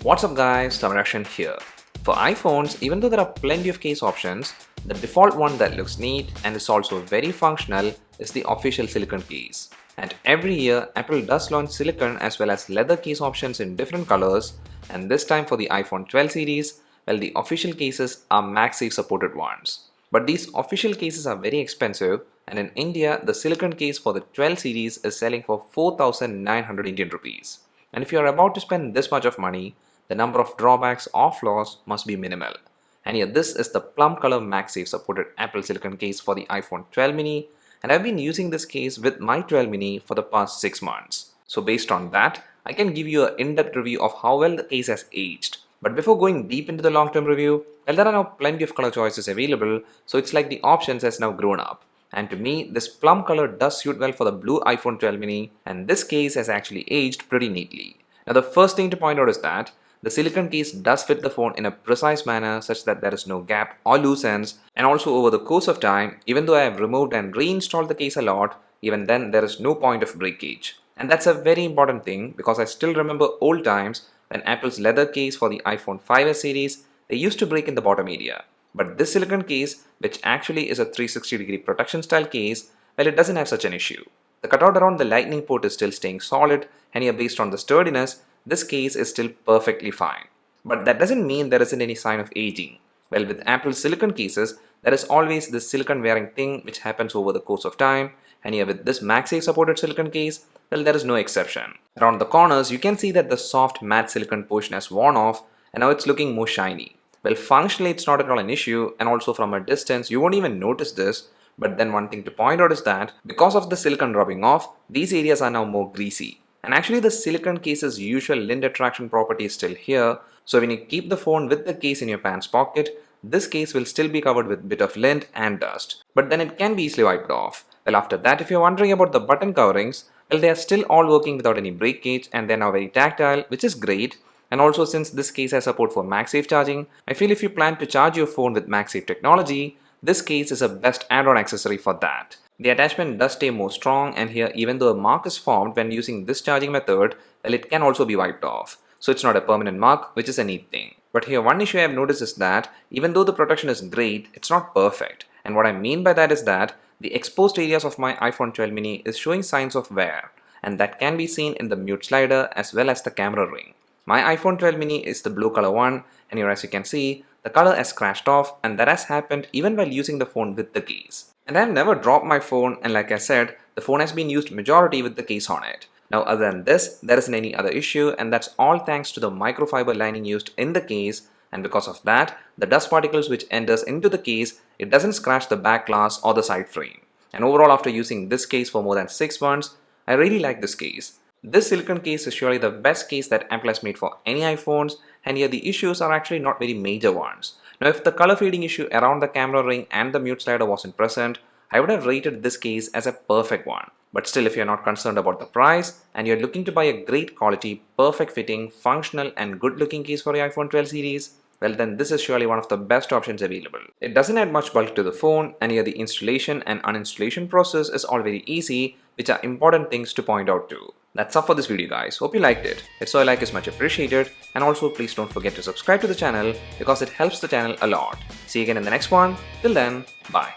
What's up guys, Tamarakshant here. For iPhones, even though there are plenty of case options, the default one that looks neat and is also very functional is the official silicone case. And every year, Apple does launch silicone as well as leather case options in different colors, and this time for the iPhone 12 series, well, the official cases are MagSafe supported ones. But these official cases are very expensive, and in India, the silicone case for the 12 series is selling for 4,900 Indian rupees. And if you are about to spend this much of money, the number of drawbacks or flaws must be minimal. And here this is the plum color MagSafe supported Apple silicone case for the iPhone 12 mini, and I've been using this case with my 12 mini for the past 6 months. So based on that, I can give you an in-depth review of how well the case has aged. But before going deep into the long-term review, well, there are now plenty of color choices available, so it's like the options has now grown up. And to me, this plum color does suit well for the blue iPhone 12 mini, and this case has actually aged pretty neatly. Now the first thing to point out is that the silicone case does fit the phone in a precise manner such that there is no gap or loose ends, and also over the course of time, even though I have removed and reinstalled the case a lot, even then there is no point of breakage. And that's a very important thing because I still remember old times when Apple's leather case for the iPhone 5s series, they used to break in the bottom area. But this silicone case, which actually is a 360-degree protection style case, well, it doesn't have such an issue. The cutout around the lightning port is still staying solid, and here based on the sturdiness, this case is still perfectly fine. But that doesn't mean there isn't any sign of aging. Well, with Apple's silicone cases, there is always this silicone wearing thing which happens over the course of time, and here with this MagSafe supported silicone case, well, there is no exception. Around the corners, you can see that the soft matte silicone portion has worn off, and now it's looking more shiny. Well, functionally it's not at all an issue, and also from a distance you won't even notice this, but then one thing to point out is that because of the silicone rubbing off, these areas are now more greasy. And actually the silicone case's usual lint attraction property is still here, so when you keep the phone with the case in your pants pocket, this case will still be covered with a bit of lint and dust, but then it can be easily wiped off. Well, after that, if you're wondering about the button coverings, well, they are still all working without any breakage, and they're now very tactile, which is great. And also, since this case has support for MagSafe charging, I feel if you plan to charge your phone with MagSafe technology, this case is a best add-on accessory for that. The attachment does stay more strong, and here even though a mark is formed when using this charging method, well, it can also be wiped off. So it's not a permanent mark, which is a neat thing. But here one issue I have noticed is that even though the protection is great, it's not perfect. And what I mean by that is that the exposed areas of my iPhone 12 mini is showing signs of wear, and that can be seen in the mute slider as well as the camera ring. My iPhone 12 mini is the blue color one, and here as you can see, the color has scratched off, and that has happened even while using the phone with the case. And I have never dropped my phone, and like I said, the phone has been used majority with the case on it. Now other than this, there isn't any other issue, and that's all thanks to the microfiber lining used in the case, and because of that, the dust particles which enters into the case, it doesn't scratch the back glass or the side frame. And overall, after using this case for more than 6 months, I really like this case. This silicone case is surely the best case that Apple has made for any iPhones, and here the issues are actually not very major ones. Now if the color fading issue around the camera ring and the mute slider wasn't present, I would have rated this case as a perfect one. But still, if you're not concerned about the price and you're looking to buy a great quality, perfect fitting, functional and good looking case for your iPhone 12 series, well then this is surely one of the best options available. It doesn't add much bulk to the phone, and here the installation and uninstallation process is all very easy, which are important things to point out too. That's all for this video guys, hope you liked it. If so, a like is much appreciated, and also please don't forget to subscribe to the channel because it helps the channel a lot. See you again in the next one, till then, bye.